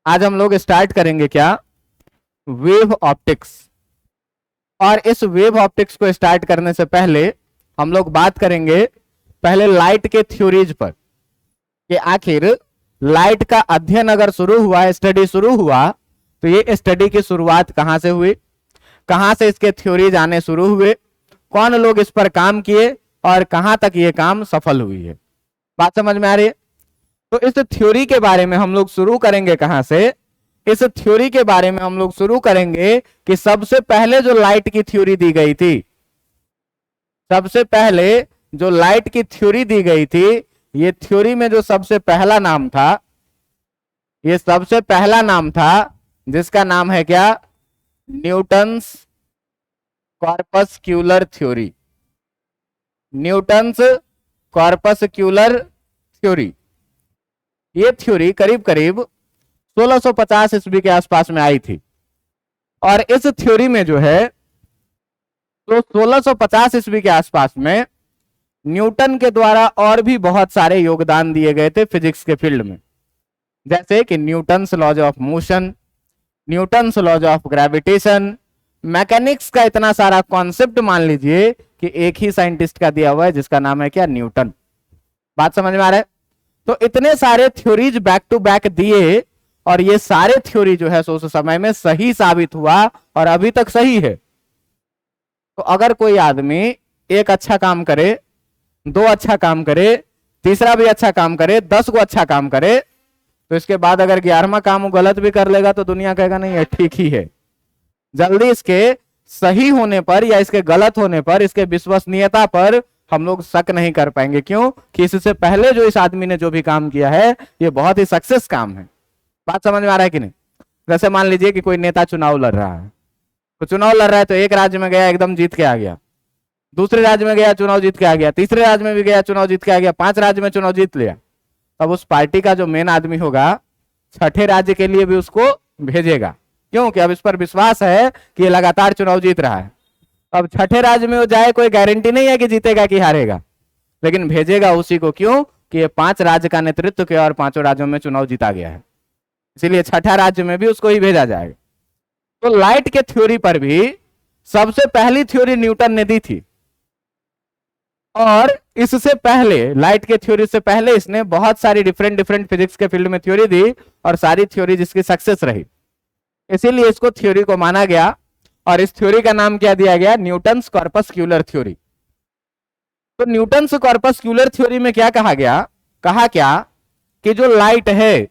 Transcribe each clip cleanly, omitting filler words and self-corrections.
आज हम लोग स्टार्ट करेंगे क्या, वेव ऑप्टिक्स। और इस वेव ऑप्टिक्स को स्टार्ट करने से पहले हम लोग बात करेंगे पहले लाइट के थ्योरीज पर कि आखिर लाइट का अध्ययन अगर शुरू हुआ, स्टडी शुरू हुआ, तो ये स्टडी की शुरुआत कहां से हुई, कहां से इसके थ्योरीज आने शुरू हुए, कौन लोग इस पर काम किए और कहां तक ये काम सफल हुई है। बात समझ में आ रही है? तो इस थ्योरी के बारे में हम लोग शुरू करेंगे कहां से? इस थ्योरी के बारे में हम लोग शुरू करेंगे कि सबसे पहले जो लाइट की थ्योरी दी गई थी, सबसे पहले जो लाइट की थ्योरी दी गई थी, ये थ्योरी में जो सबसे पहला नाम था, ये सबसे पहला नाम था जिसका नाम है क्या, Newton's corpuscular theory. Newton's corpuscular theory. ये थ्योरी करीब करीब 1650 ईस्वी के आसपास में आई थी। और इस थ्योरी में जो है, तो 1650 ईस्वी के आसपास में न्यूटन के द्वारा और भी बहुत सारे योगदान दिए गए थे फिजिक्स के फील्ड में, जैसे कि Newton's laws of motion, Newton's laws of gravitation, mechanics का इतना सारा कॉन्सेप्ट मान लीजिए कि एक ही साइंटिस्ट का दिया हुआ है जिसका नाम है क्या, न्यूटन। बात समझ में आ रहा है? तो इतने सारे थ्योरीज बैक टू बैक दिए और ये सारे थ्योरी जो है सो उस समय में सही साबित हुआ और अभी तक सही है। तो अगर कोई आदमी एक अच्छा काम करे, दो अच्छा काम करे, तीसरा भी अच्छा काम करे, 10 को अच्छा काम करे, तो इसके बाद अगर 11वां काम वो गलत भी कर लेगा तो दुनिया कहेगा नहीं ये ठीक ही है। जल्दी इसके सही होने पर या इसके गलत होने पर, इसके विश्वसनीयता पर हम लोग शक नहीं कर पाएंगे। क्यों? कि इससे पहले जो इस आदमी ने जो भी काम किया है ये बहुत ही सक्सेस काम है। बात समझ में आ रहा है कि नहीं? जैसे मान लीजिए कि कोई नेता चुनाव लड़ रहा है, तो चुनाव लड़ रहा है तो एक राज्य में गया एकदम जीत के आ गया, दूसरे राज्य में गया चुनाव जीत के आ गया, तीसरे राज्य में भी गया चुनाव जीत के आ गया, 5 राज्य में चुनाव जीत लिया। तब उस पार्टी का जो मेन आदमी होगा, छठे राज्य के लिए भी उसको भेजेगा। क्यों? कि अब इस पर विश्वास है कि ये लगातार चुनाव जीत रहा है। अब छठे राज्य में वो जाए, कोई गारंटी नहीं है कि जीतेगा कि हारेगा, लेकिन भेजेगा उसी को। क्यों? कि ये 5 राज्य का नेतृत्व किया और 5 राज्यों में चुनाव जीता गया है, इसीलिए छठा राज्य में भी उसको ही भेजा जाएगा। तो लाइट के थ्योरी पर भी सबसे पहली थ्योरी न्यूटन ने दी थी। और इससे पहले, लाइट के थ्योरी से पहले, इसने बहुत सारी डिफरेंट डिफरेंट फिजिक्स के फील्ड में थ्योरी दी और सारी थ्योरी जिसकी सक्सेस रही, इसीलिए इसको थ्योरी को माना गया। और इस थ्योरी का नाम क्या दिया गया? Newton's corpuscular theory. तो न्यूटन्स कॉर्पस्क्यूलर थ्योरी में क्या कहा गया? कहा क्या कि जो लाइट है,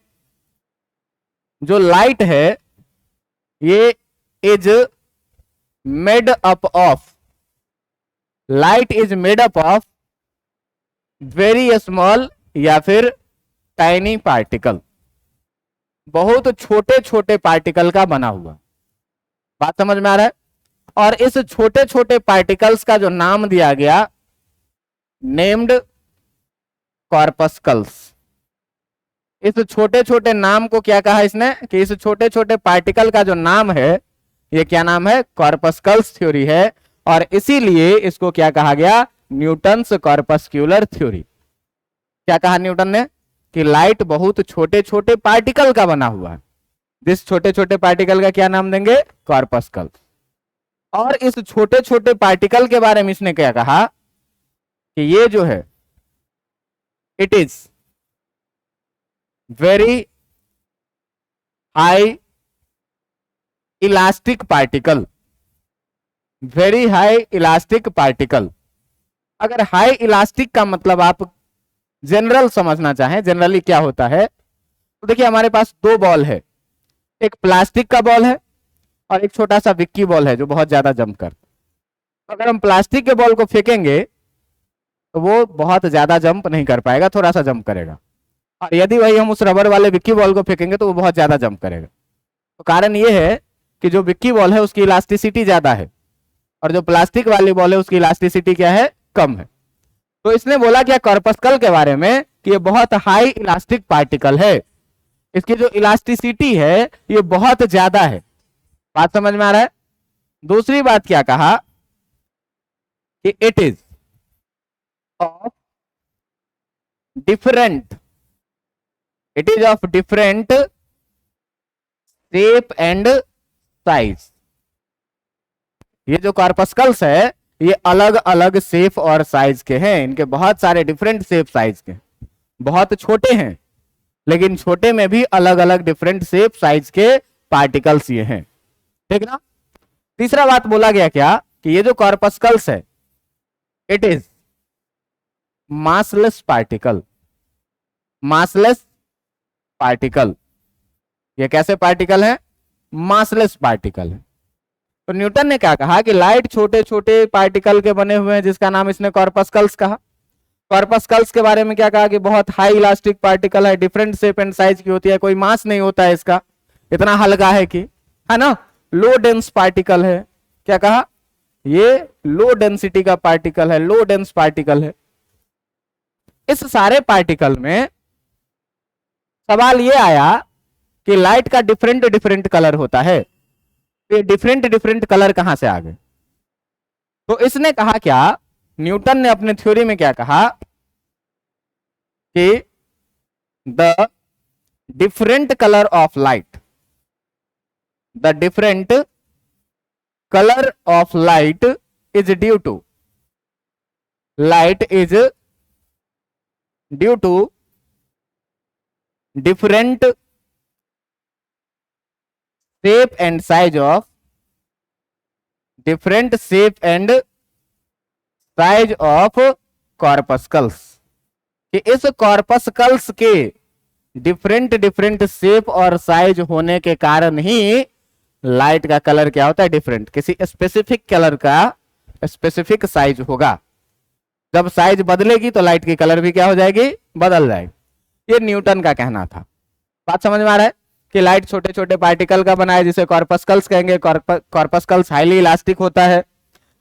जो लाइट है ये is made up of, light is made up of very small या फिर टाइनी पार्टिकल, बहुत छोटे छोटे पार्टिकल का बना हुआ। बात समझ में आ रहा है? और इस छोटे छोटे पार्टिकल्स का जो नाम दिया गया, नेम्ड कॉर्पस्कल्स। इस छोटे छोटे नाम को क्या कहा इसने कि इस छोटे छोटे पार्टिकल का जो नाम है ये क्या नाम है? कॉर्पस्कल्स थ्योरी है। और इसीलिए इसको क्या कहा गया? Newton's corpuscular theory. क्या कहा न्यूटन ने? कि लाइट बहुत छोटे छोटे पार्टिकल का बना हुआ है, जिस छोटे छोटे पार्टिकल का क्या नाम देंगे? कॉर्पस्कल। और इस छोटे छोटे पार्टिकल के बारे में इसने क्या कहा कि ये जो है, it is very high elastic particle, very high elastic particle. अगर हाई इलास्टिक का मतलब आप जनरल समझना चाहें, जनरली क्या होता है, तो देखिए हमारे पास 2 बॉल है, एक प्लास्टिक का बॉल है और एक छोटा सा विक्की बॉल है जो बहुत ज्यादा जंप कर। अगर हम प्लास्टिक के बॉल को फेंकेंगे तो वो बहुत ज्यादा जंप नहीं कर पाएगा, थोड़ा सा जंप करेगा। और यदि वही हम उस रबर वाले विक्की बॉल को फेंकेंगे तो वो बहुत ज्यादा जंप करेगा। तो कारण ये है कि जो विक्की बॉल है उसकी इलास्टिसिटी ज्यादा है और जो प्लास्टिक वाली बॉल है उसकी इलास्टिसिटी क्या है? कम है। तो इसने बोला क्या कॉर्पस्कल के बारे में कि ये बहुत हाई इलास्टिक पार्टिकल है, इसकी जो इलास्टिसिटी है ये बहुत ज्यादा है। बात समझ में आ रहा है? दूसरी बात क्या कहा कि it is of different, it is of different shape and size. ये जो कॉर्पस्कल्स है ये अलग अलग शेप और साइज के हैं, इनके बहुत सारे डिफरेंट शेप साइज के, बहुत छोटे हैं लेकिन छोटे में भी अलग अलग डिफरेंट शेप साइज के पार्टिकल्स ये हैं, ठीक ना। तीसरा बात बोला गया क्या कि ये जो कॉर्पस्कल्स है it is massless particle. Massless particle, ये कैसे पार्टिकल है? मासलेस पार्टिकल है। तो न्यूटन ने क्या कहा कि लाइट छोटे छोटे पार्टिकल के बने हुए हैं जिसका नाम इसने कॉर्पस्कल्स कहा। कॉर्पस्कल्स के बारे में क्या कहा कि बहुत हाई इलास्टिक पार्टिकल है, डिफरेंट शेप एंड साइज की होती है, कोई मास नहीं होता है इसका, इतना हल्का है कि, है ना, लो डेंस पार्टिकल है। क्या कहा? ये लो डेंसिटी का पार्टिकल है, लो डेंस पार्टिकल है। इस सारे पार्टिकल में सवाल ये आया कि लाइट का डिफरेंट डिफरेंट कलर होता है, ये डिफरेंट डिफरेंट कलर कहां से आ गए? तो इसने कहा क्या, न्यूटन ने अपने थ्योरी में क्या कहा कि the different colour of light, the different colour of light is due to, light is due to different shape and size of, different shape and size of corpuscles, कि इस कॉर्पस्कल्स के different different shape और size होने के कारण ही light का colour क्या होता है? डिफरेंट। किसी स्पेसिफिक कलर का स्पेसिफिक साइज होगा, जब साइज बदलेगी तो लाइट की कलर भी क्या हो जाएगी? बदल जाएगी। ये न्यूटन का कहना था। बात समझ में आ रहा है कि लाइट छोटे छोटे पार्टिकल का बना है जिसे कॉर्पस्कल्स कहेंगे। कॉर्पस्कल्स हाईली इलास्टिक होता है,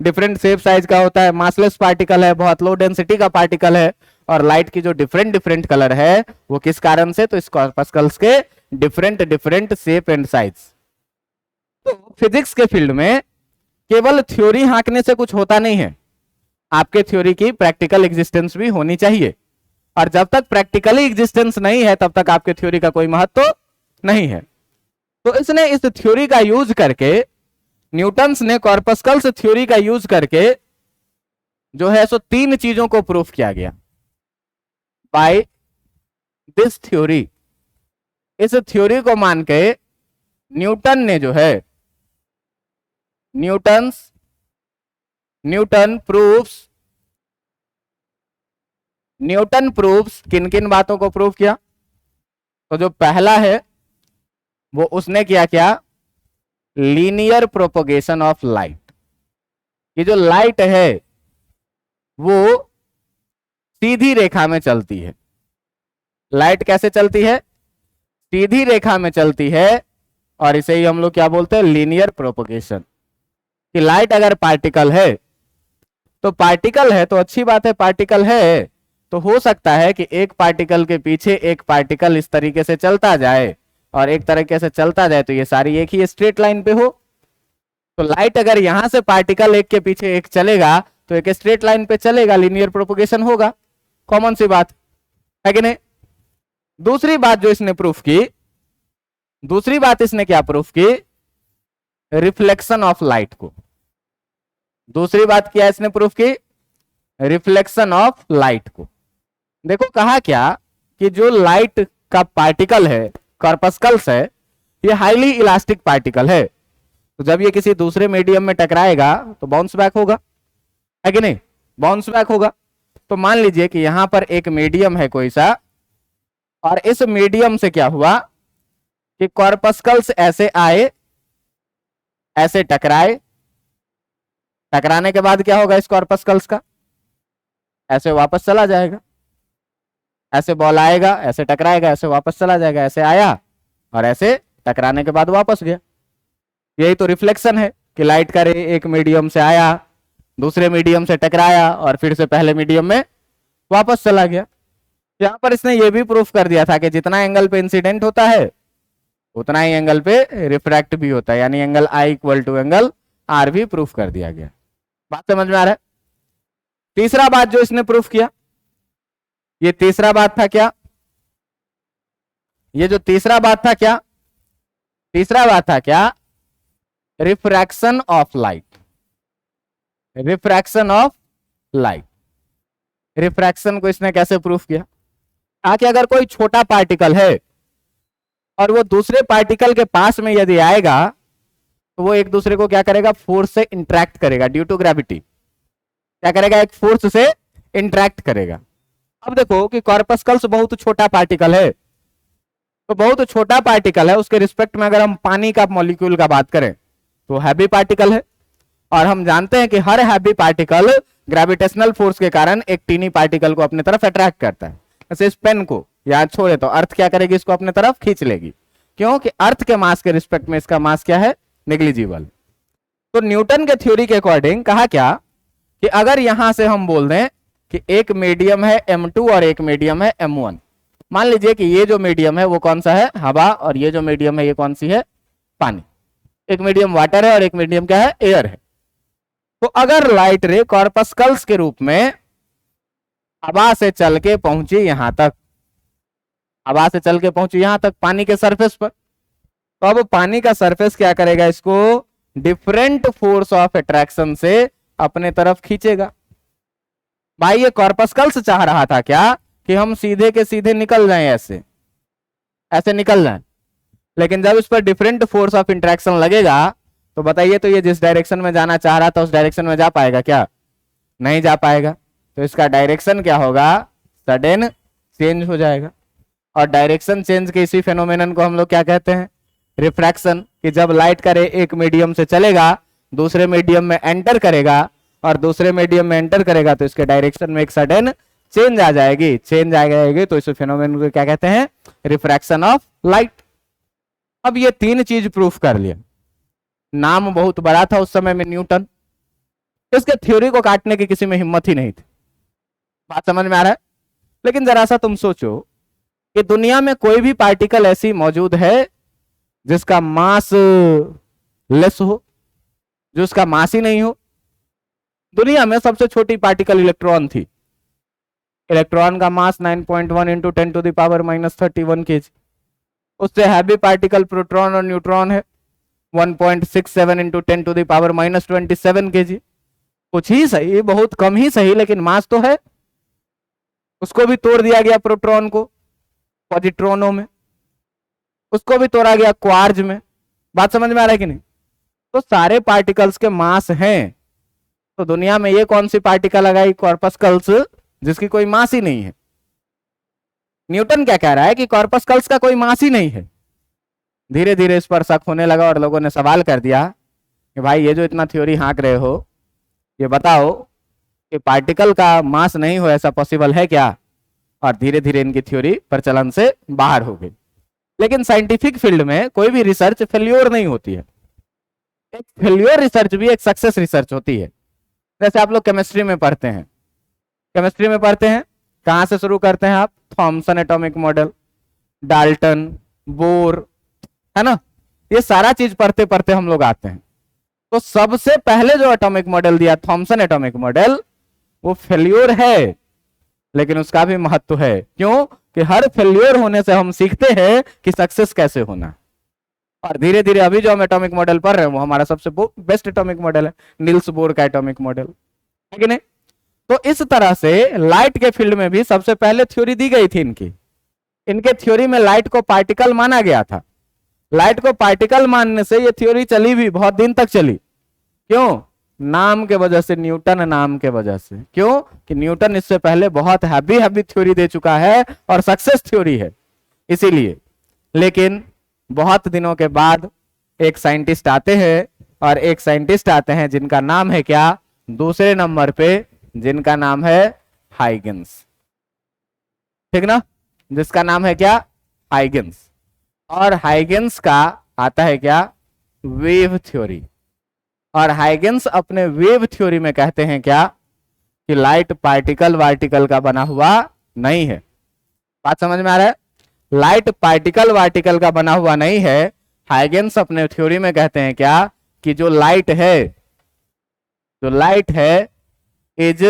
डिफरेंट शेप साइज का होता है, मासलेस पार्टिकल है, बहुत लो डेंसिटी का पार्टिकल है, और लाइट की जो डिफरेंट डिफरेंट कलर है वो किस कारण से? तो इस कॉर्पस्कल्स के different different shape and size. तो फिजिक्स के फील्ड में केवल थ्योरी हाँकने से कुछ होता नहीं है, आपके थ्योरी की प्रैक्टिकल एग्जिस्टेंस भी होनी चाहिए, और जब तक प्रैक्टिकली एग्जिस्टेंस नहीं है तब तक आपके थ्योरी का कोई महत्व नहीं है। तो इसने इस थ्योरी का यूज करके, न्यूटन्स ने कॉर्पस्कल्स थ्योरी का यूज करके जो है सो तीन चीजों को प्रूफ किया गया बाय दिस थ्योरी। इस थ्योरी को मान के न्यूटन ने जो है, न्यूटन प्रूफ्स किन किन बातों को प्रूफ किया? तो जो पहला है वो उसने किया क्या? Linear propagation of light. ये जो लाइट है वो सीधी रेखा में चलती है। लाइट कैसे चलती है? सीधी रेखा में चलती है, और इसे ही हम लोग क्या बोलते हैं? Linear propagation. कि लाइट अगर पार्टिकल है तो पार्टिकल है तो अच्छी बात है, पार्टिकल है तो हो सकता है कि एक पार्टिकल के पीछे एक पार्टिकल इस तरीके से चलता जाए और एक तरीके से चलता जाए तो ये सारी एक ही स्ट्रेट लाइन पे हो। तो लाइट अगर यहां से पार्टिकल एक के पीछे एक चलेगा तो एक स्ट्रेट लाइन पे चलेगा, लीनियर प्रोपोगेशन होगा, कॉमन सी बात है कि नहीं। दूसरी बात जो इसने प्रूफ की, दूसरी बात इसने क्या प्रूफ की? रिफ्लेक्शन ऑफ लाइट को। दूसरी बात क्या इसने प्रूफ की? रिफ्लेक्शन ऑफ लाइट को। देखो कहा क्या कि जो लाइट का पार्टिकल है, कॉर्पस्कल्स है, ये हाईली इलास्टिक पार्टिकल है, तो जब ये किसी दूसरे मीडियम में टकराएगा तो बाउंस बैक होगा, है कि नहीं? बाउंस बैक होगा। तो मान लीजिए कि यहां पर एक मीडियम है कोई सा, और इस मीडियम से क्या हुआ कि कॉर्पस्कल्स ऐसे आए, ऐसे टकराए, टकराने के बाद क्या होगा इस कॉर्पस्कल्स का? ऐसे वापस चला जाएगा, ऐसे बॉल आएगा, ऐसे टकराएगा, ऐसे वापस चला जाएगा, ऐसे आया और ऐसे टकराने के बाद वापस गया। यही तो रिफ्लेक्शन है कि लाइट का रे एक मीडियम से आया, दूसरे मीडियम से टकराया और फिर से पहले मीडियम में वापस चला गया। यहां पर इसने ये भी प्रूफ कर दिया था कि जितना एंगल पे इंसिडेंट होता है उतना ही एंगल पे रिफ्रैक्ट भी होता है, यानी angle I equal to angle R भी प्रूफ कर दिया गया। बात समझ में आ रहा है? तीसरा बात जो इसने प्रूफ किया, ये तीसरा बात था क्या? ये जो तीसरा बात था क्या तीसरा बात था क्या, refraction of light. Refraction of light, refraction को इसने कैसे प्रूफ किया, ताकि अगर कोई छोटा पार्टिकल है और वो दूसरे पार्टिकल के पास में यदि आएगा तो वो एक दूसरे को क्या करेगा, फोर्स से इंटरेक्ट करेगा, ड्यू टू ग्रेविटी क्या करेगा, एक फोर्स से इंटरेक्ट करेगा। अब देखो कि कॉर्पस्कल्स बहुत छोटा पार्टिकल है, तो बहुत छोटा पार्टिकल है, उसके रिस्पेक्ट में अगर हम पानी का मॉलिक्यूल का बात करें तो हैवी पार्टिकल है, और हम जानते हैं कि हर हैवी पार्टिकल ग्रेविटेशनल फोर्स के कारण एक टीनी पार्टिकल को अपने तरफ अट्रैक्ट करता है। जैसे इस पेन को याद छोड़े तो अर्थ क्या करेगी, इसको अपने तरफ खींच लेगी, क्योंकि अर्थ के मास के रिस्पेक्ट में इसका मास क्या है, नेग्लिजिबल। तो न्यूटन के थ्योरी के अकॉर्डिंग कहा क्या कि अगर यहां से हम बोल दें कि एक मीडियम है M2 और एक मीडियम है M1, मान लीजिए कि ये जो मीडियम है वो कौन सा है, हवा, और ये जो मीडियम है ये कौन सी है, पानी। एक मीडियम वाटर है और एक मीडियम क्या है, एयर है। तो अगर लाइट रे कॉर्पस्कल्स के रूप में हवा से चल के पहुंची यहां तक, हवा से चल के पहुंची यहां तक पानी के सरफेस पर, तो अब पानी का सरफेस क्या करेगा, इसको डिफरेंट फोर्स ऑफ अट्रैक्शन से अपने तरफ खींचेगा। भाई ये कॉर्पस्कल्स चाह रहा था क्या कि हम सीधे के सीधे निकल जाएं, ऐसे ऐसे निकल जाएं, लेकिन जब इस पर डिफरेंट फोर्स ऑफ इंटरेक्शन लगेगा तो बताइए, तो ये जिस डायरेक्शन में जाना चाह रहा था उस डायरेक्शन में जा पाएगा क्या, नहीं जा पाएगा। तो इसका डायरेक्शन क्या होगा, सडन चेंज हो जाएगा। और डायरेक्शन चेंज के इसी फेनोमेनन को हम लोग क्या कहते हैं, रिफ्रैक्शन। कि जब लाइट का रे एक मीडियम से चलेगा दूसरे मीडियम में एंटर करेगा और दूसरे मीडियम में एंटर करेगा तो इसके डायरेक्शन में एक सडन चेंज आ जाएगी, चेंज आ जाएगी, तो इस फेनोमेनन को क्या कहते हैं, रिफ्रैक्शन ऑफ लाइट। अब ये तीन चीज प्रूफ कर लिया। नाम बहुत बड़ा था उस समय में न्यूटन, इसके थ्योरी को काटने की किसी में हिम्मत ही नहीं थी। बात समझ में आ रहा है। लेकिन जरा सा तुम सोचो कि दुनिया में कोई भी पार्टिकल ऐसी मौजूद है जिसका मास लेस हो, जो उसका मास ही नहीं हो। दुनिया में सबसे छोटी पार्टिकल इलेक्ट्रॉन थी, इलेक्ट्रॉन का मास 9.1 इंटू 10⁻³ kg। उससे हैवी पार्टिकल प्रोटॉन और न्यूट्रॉन है 1.67 इंटू 10⁻27 kg। कुछ ही सही, बहुत कम ही सही, लेकिन मास तो है। उसको भी तोड़ दिया गया प्रोटॉन को पॉजिट्रॉनों में, उसको भी तोड़ा गया क्वार्ज में। बात समझ में आ रहा है कि नहीं। तो सारे पार्टिकल्स के मास हैं, तो दुनिया में ये कौन सी पार्टिकल लगाई, कॉर्पस्कल्स, जिसकी कोई मास ही नहीं है। न्यूटन क्या कह रहा है कि कॉर्पस्कल्स का कोई मास ही नहीं है। धीरे धीरे इस पर शक होने लगा और लोगों ने सवाल कर दिया कि भाई ये जो इतना थ्योरी हाँक रहे हो, ये बताओ कि पार्टिकल का मास नहीं हो, ऐसा पॉसिबल है क्या। और धीरे धीरे इनकी थ्योरी प्रचलन से बाहर हो गई। लेकिन साइंटिफिक फील्ड में कोई भी रिसर्च फेल्योर नहीं होती है। एक फेल्योर रिसर्च भी एक सक्सेस रिसर्च होती है। जैसे आप लोग केमिस्ट्री में पढ़ते हैं, केमिस्ट्री में पढ़ते हैं, कहां से शुरू करते हैं आप, Thomson atomic model, Dalton, Bohr, है ना, ये सारा चीज पढ़ते पढ़ते हम लोग आते हैं। तो सबसे पहले जो एटॉमिक मॉडल दिया थॉमसन एटॉमिक मॉडल, वो फेल्योर है, लेकिन उसका भी महत्व है। क्यों कि हर फेल्योर होने से हम सीखते हैं कि सक्सेस कैसे होना। और धीरे धीरे अभी जो हम एटॉमिक मॉडल पढ़ रहे हैं वो हमारा सबसे बेस्ट एटॉमिक मॉडल है, नील्स बोर का एटॉमिक मॉडल, है कि नहीं। तो इस तरह से लाइट के फील्ड में भी सबसे पहले थ्योरी दी गई थी इनकी। इनके थ्योरी में लाइट को पार्टिकल माना गया था। लाइट को पार्टिकल मानने से ये थ्योरी चली भी, बहुत दिन तक चली। क्यों, नाम के वजह से, न्यूटन नाम के वजह से। क्यों कि न्यूटन इससे पहले बहुत हैवी हैवी थ्योरी दे चुका है और सक्सेस थ्योरी है, इसीलिए। लेकिन बहुत दिनों के बाद एक साइंटिस्ट आते हैं, और एक साइंटिस्ट आते हैं जिनका नाम है क्या, दूसरे नंबर पे, जिनका नाम है हाइगन्स, ठीक ना, जिसका नाम है क्या, हाइगन्स। और हाइगन्स का आता है क्या, वेव थ्योरी। और हाइगन्स अपने वेव थ्योरी में कहते हैं क्या, कि लाइट पार्टिकल वार्टिकल का बना हुआ नहीं है। बात समझ में आ रहा है। लाइट पार्टिकल वार्टिकल का बना हुआ नहीं है। हाइगन्स अपने थ्योरी में कहते हैं क्या, कि जो लाइट है, जो लाइट है इज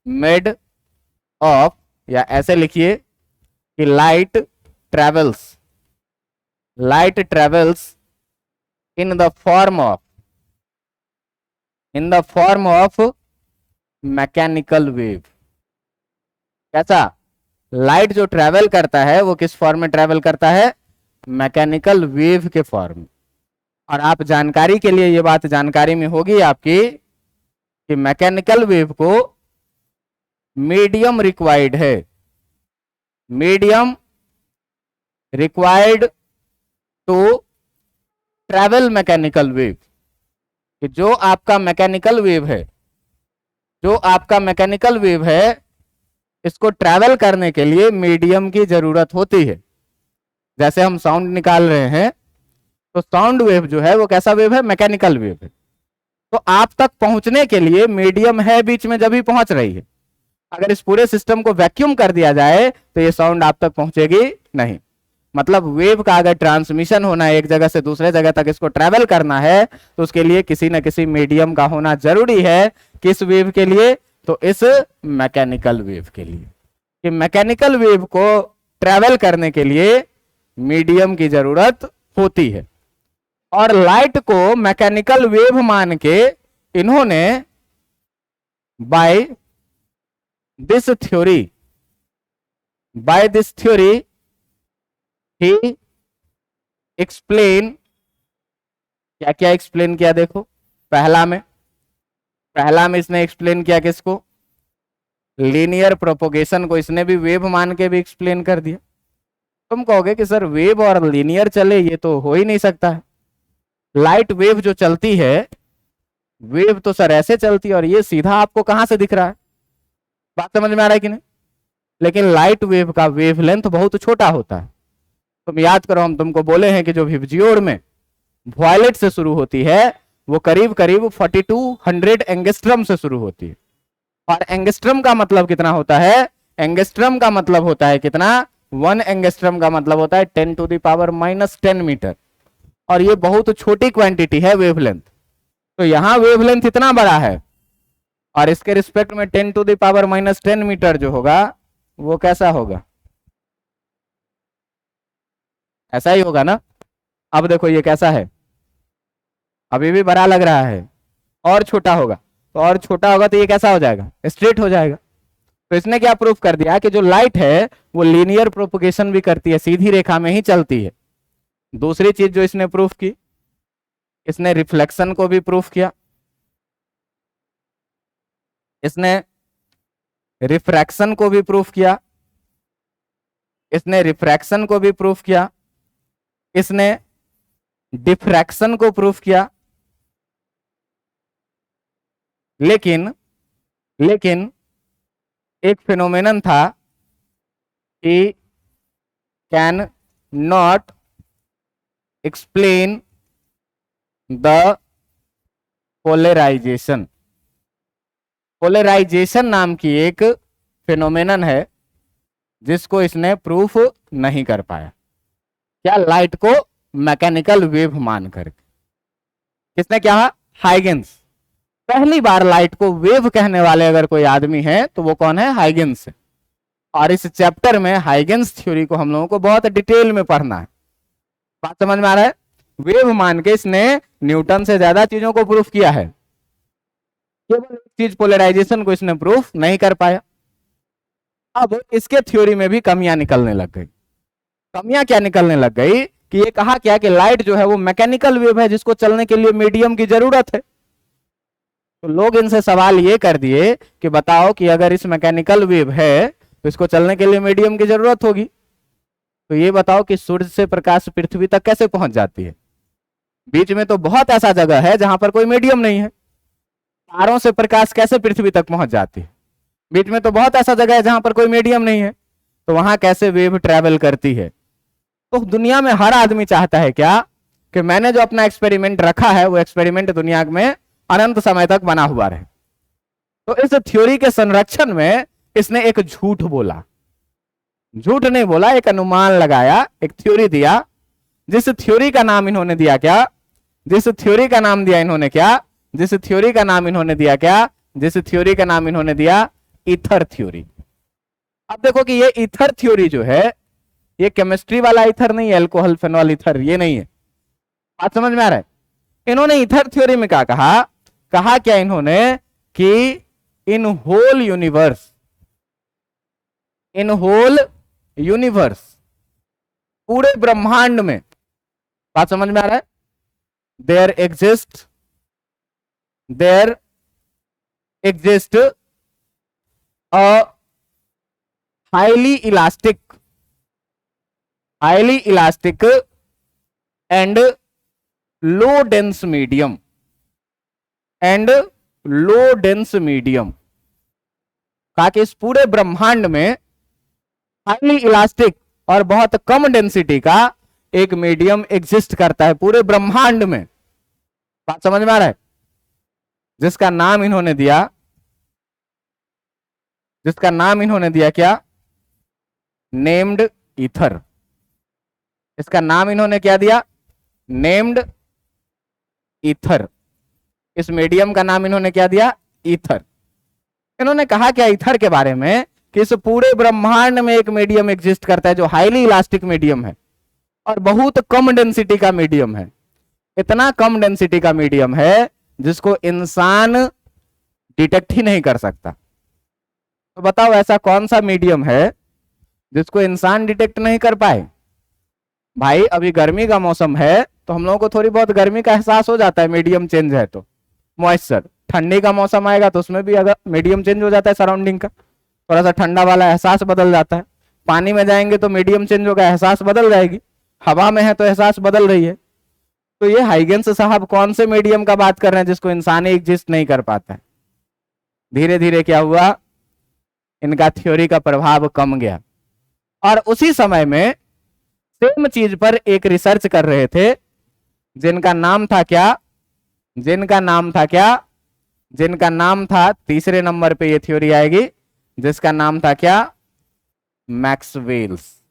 मेड ऑफ, या ऐसे लिखिए कि light travels, light travels in the form of mechanical wave. कैसा? लाइट जो ट्रेवल करता है वो किस फॉर्म में ट्रेवल करता है? मैकेनिकल वेव के फॉर्म में। और आप जानकारी के लिए, ये बात जानकारी में होगी आपकी कि मैकेनिकल वेव को मीडियम रिक्वायर्ड है, medium required to travel mechanical wave. कि जो आपका मैकेनिकल वेव है इसको ट्रैवल करने के लिए मीडियम की जरूरत होती है। जैसे हम साउंड निकाल रहे हैं तो साउंड वेव जो है वो कैसा वेव है? मैकेनिकल वेव है। तो आप तक पहुंचने के लिए मीडियम है बीच में, जब ही पहुंच रही है। अगर इस पूरे सिस्टम को वैक्यूम कर दिया जाए तो ये साउंड आप तक पहुंचेगी नहीं। मतलब वेव का अगर ट्रांसमिशन होना है एक जगह से दूसरे जगह तक, इसको ट्रैवल करना है, तो उसके लिए किसी न किसी मीडियम का होना जरूरी है। किस वेव के लिए? तो इस मैकेनिकल वेव के लिए। कि मैकेनिकल वेव को ट्रैवल करने के लिए मीडियम की जरूरत होती है। और लाइट को मैकेनिकल वेव मान के इन्होंने बाय दिस थ्योरी ही एक्सप्लेन, क्या क्या एक्सप्लेन किया? देखो, पहला में इसने एक्सप्लेन किया किसको? लीनियर प्रोपोगेशन को इसने भी वेव मान के भी एक्सप्लेन कर दिया। तुम कहोगे कि सर वेव और लीनियर चले, ये तो हो ही नहीं सकता है। लाइट वेव जो चलती है, वेव तो सर ऐसे चलती है और ये सीधा आपको कहां से दिख रहा है? बात समझ में आ रहा है कि नहीं? लेकिन लाइट वेव का वेवलेंथ बहुत छोटा होता है। तुम याद करो, हम तुमको बोले हैं कि जो विबजियोर में वॉयलेट से शुरू होती है वो करीब करीब 4200 एंगस्ट्रम से शुरू होती है। और एंगस्ट्रम का मतलब कितना होता है? एंगस्ट्रम का मतलब होता है कितना? 1 एंगस्ट्रम का मतलब होता है 10⁻⁻10 मीटर। और ये बहुत छोटी क्वांटिटी है वेवलेंथ। तो यहां वेवलेंथ इतना बड़ा है और इसके रिस्पेक्ट में 10⁻⁻10 मीटर जो होगा वो कैसा होगा? ऐसा ही होगा ना। अब देखो ये कैसा है, अभी भी बड़ा लग रहा है, और छोटा होगा। तो और छोटा होगा तो ये कैसा हो जाएगा? स्ट्रेट हो जाएगा। तो इसने क्या प्रूफ कर दिया कि जो लाइट है वो लीनियर प्रोपोगेशन भी करती है, सीधी रेखा में ही चलती है। दूसरी चीज जो इसने प्रूफ की, इसने रिफ्लेक्शन को भी प्रूफ किया, इसने रिफ्रैक्शन को भी प्रूफ किया, इसने रिफ्रैक्शन को भी प्रूफ किया, इसने डिफ्रैक्शन को प्रूफ किया। लेकिन एक फिनोमेनन था कि can not explain the polarization. Polarization नाम की एक फिनोमेनन है जिसको इसने प्रूफ नहीं कर पाया। क्या? लाइट को मैकेनिकल वेव मान करके। किसने कहा? हाइगेंस। पहली बार लाइट को वेव कहने वाले अगर कोई आदमी है तो वो कौन है? हाइगेंस। और इस चैप्टर में हाइगेंस थ्योरी को हम लोगों को बहुत डिटेल में पढ़ना है। बात समझ में आ रहा है? वेव मान के इसने न्यूटन से ज्यादा चीजों को प्रूफ किया है, केवल एक चीज पोलराइजेशन को इसने प्रूफ नहीं कर पाया। अब इसके थ्योरी में भी कमियां निकलने लग गई। कमियां क्या निकलने लग गई कि ये कहा क्या कि लाइट जो है वो मैकेनिकल वेव है जिसको चलने के लिए मीडियम की जरूरत है। तो लोग इनसे सवाल ये कर दिए कि बताओ कि अगर इस मैकेनिकल वेव है तो इसको चलने के लिए मीडियम की जरूरत होगी, तो ये बताओ कि सूर्य से प्रकाश पृथ्वी तक कैसे पहुंच जाती है? बीच में तो बहुत ऐसा जगह है जहां पर कोई मीडियम नहीं है। तारों से प्रकाश कैसे पृथ्वी तक पहुंच जाती है? बीच में तो बहुत ऐसा जगह है जहां पर कोई मीडियम नहीं है। तो वहां कैसे वेव ट्रेवल करती है? तो दुनिया में हर आदमी चाहता है क्या कि मैंने जो अपना एक्सपेरिमेंट रखा है वो एक्सपेरिमेंट दुनिया में अनंत समय तक बना हुआ रहे। तो इस थ्योरी के संरक्षण में इसने एक झूठ बोला। झूठ नहीं बोला, एक अनुमान लगाया, एक थ्योरी दिया, जिस थ्योरी का नाम इन्होंने दिया क्या? जिस थ्योरी का नाम दिया इन्होंने क्या? जिस थ्योरी का नाम इन्होंने दिया क्या? जिस थ्योरी का नाम इन्होंने दिया ईथर थ्योरी। अब देखो कि ये ईथर थ्योरी जो है ये केमिस्ट्री वाला ईथर नहीं है, अल्कोहल फेनॉल ईथर, ये नहीं है। बात समझ में आ रहा है? इन्होंने ईथर थ्योरी में क्या कहा, कहा क्या इन्होंने कि इन होल यूनिवर्स, पूरे ब्रह्मांड में, बात समझ में आ रहा है, there exist a highly elastic and low dense medium कहा कि इस पूरे ब्रह्मांड में हाईली इलास्टिक और बहुत कम डेंसिटी का एक मीडियम एग्जिस्ट करता है पूरे ब्रह्मांड में। बात समझ में आ रहा है? जिसका नाम इन्होंने दिया क्या, नेम्ड ईथर। इसका नाम इन्होंने क्या दिया, नेम्ड ईथर। इस मीडियम का नाम इन्होंने क्या दिया, ईथर। इन्होंने कहा क्या ईथर के बारे में कि इस पूरे ब्रह्मांड में एक मीडियम एग्जिस्ट करता है जो हाईली इलास्टिक मीडियम है और बहुत कम डेंसिटी का मीडियम है। इतना कम डेंसिटी का मीडियम है जिसको इंसान डिटेक्ट ही नहीं कर सकता। तो बताओ ऐसा कौन सा मीडियम है जिसको इंसान डिटेक्ट नहीं कर पाए? भाई अभी गर्मी का मौसम है तो हम लोगों को थोड़ी बहुत गर्मी का एहसास हो जाता है, मीडियम चेंज है तो, मॉइस्चर। ठंडी का मौसम आएगा तो उसमें भी अगर मीडियम चेंज हो जाता है, सराउंडिंग का थोड़ा सा ठंडा वाला एहसास बदल जाता है। पानी में जाएंगे तो मीडियम चेंज होगा, एहसास बदल जाएगी। हवा में है तो एहसास बदल रही है। तो ये हाइगेंस साहब कौन से मीडियम का बात कर रहे हैं जिसको इंसान एग्जिस्ट नहीं कर पाता है? धीरे धीरे क्या हुआ, इनका थ्योरी का प्रभाव कम गया और उसी समय में सेम चीज पर एक रिसर्च कर रहे थे जिनका नाम था तीसरे नंबर पे ये थ्योरी आएगी, जिसका नाम था क्या, मैक्सवेल्स।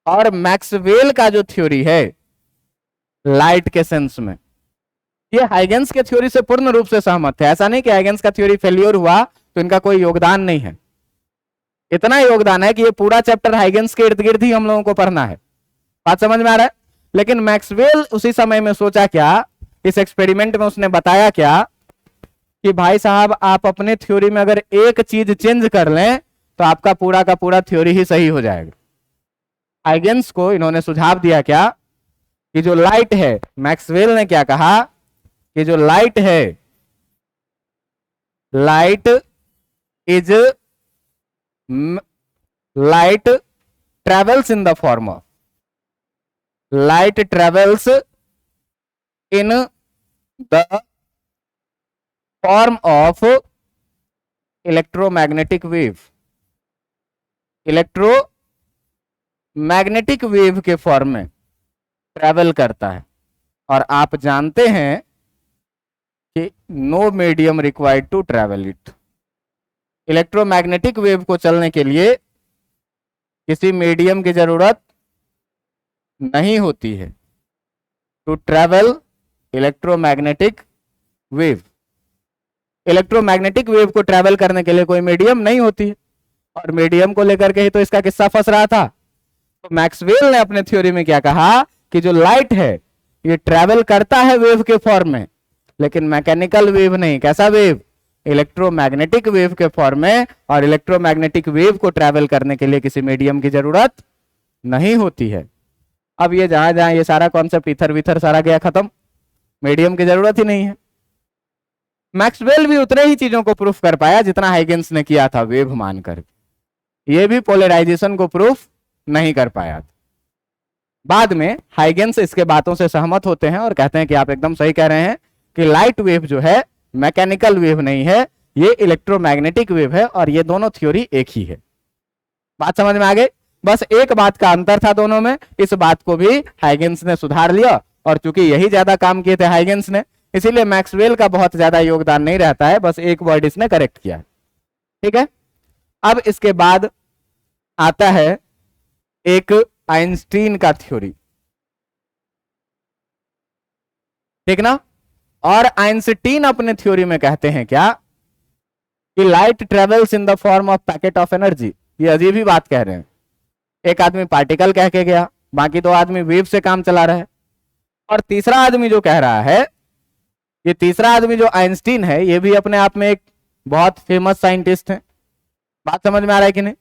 और मैक्सवेल का जो थ्योरी है लाइट के सेंस में, ये हाइगेंस के थ्योरी से पूर्ण रूप से सहमत है। ऐसा नहीं कि हाइगेंस का थ्योरी फेलियर हुआ तो इनका कोई योगदान नहीं है। इतना योगदान है कि ये पूरा चैप्टर हाइगेंस के इर्द गिर्द ही हम लोगों को पढ़ना है। बात समझ में आ रहा है? लेकिन मैक्सवेल उसी समय में सोचा क्या, इस एक्सपेरिमेंट में उसने बताया क्या कि भाई साहब आप अपने थ्योरी में अगर एक चीज चेंज कर लें तो आपका पूरा का पूरा थ्योरी ही सही हो जाएगा। हाइगेंस को इन्होंने सुझाव दिया क्या कि जो लाइट है, मैक्सवेल ने क्या कहा कि जो लाइट है, light travels in the form of, light travels in the form of electromagnetic wave. Electromagnetic wave के फॉर्म में ट्रेवल करता है। और आप जानते हैं कि no medium required to travel it. Electromagnetic wave को चलने के लिए किसी मीडियम की जरूरत नहीं होती है to travel electromagnetic wave. Electromagnetic wave को ट्रेवल करने के लिए कोई मीडियम नहीं होती है और मीडियम को लेकर के ही तो इसका किस्सा फंस रहा था। तो मैक्सवेल ने अपने थ्योरी में क्या कहा कि जो लाइट है ये ट्रेवल करता है वेव के फॉर्म में, लेकिन मैकेनिकल वेव नहीं। कैसा वेव? इलेक्ट्रोमैग्नेटिक वेव के फॉर्म में। और इलेक्ट्रोमैग्नेटिक वेव को ट्रेवल करने के लिए किसी मीडियम की जरूरत नहीं होती है। अब ये जहां जहां ये सारा कॉन्सेप्ट इथर विथर सारा गया खत्म, मीडियम की जरूरत ही नहीं है। मैक्सवेल भी उतने ही चीजों को प्रूफ कर पाया जितना हाइगेंस ने किया था वेव मानकर। ये भी पोलराइजेशन को प्रूफ नहीं कर पाया था। बाद में हाइगेंस इसके बातों से सहमत होते हैं और कहते हैं कि आप एकदम सही कह रहे हैं कि लाइट वेव जो है मैकेनिकल वेव नहीं है, ये इलेक्ट्रोमैग्नेटिक वेव है और ये दोनों थ्योरी एक ही है। बात समझ में आ गई? बस एक बात का अंतर था दोनों में, इस बात को भी हाइगेंस ने सुधार लिया और चूंकि यही ज्यादा काम किए थे हाइगेंस ने, इसीलिए मैक्सवेल का बहुत ज्यादा योगदान नहीं रहता है, बस एक वर्ड इसने करेक्ट किया। ठीक है, अब इसके बाद आता है एक आइंस्टीन का थ्योरी। ठीक ना? और आइंस्टीन अपने थ्योरी में कहते हैं क्या कि light travels in the form of packet of energy. ये अजीब ही बात कह रहे हैं। एक आदमी पार्टिकल कह के गया, बाकी 2 आदमी वेव से काम चला रहा है। और तीसरा आदमी जो कह रहा है, ये तीसरा आदमी जो आइंस्टीन है, ये भी अपने आप में एक बहुत फेमस साइंटिस्ट है। बात समझ में आ रहा है कि नहीं?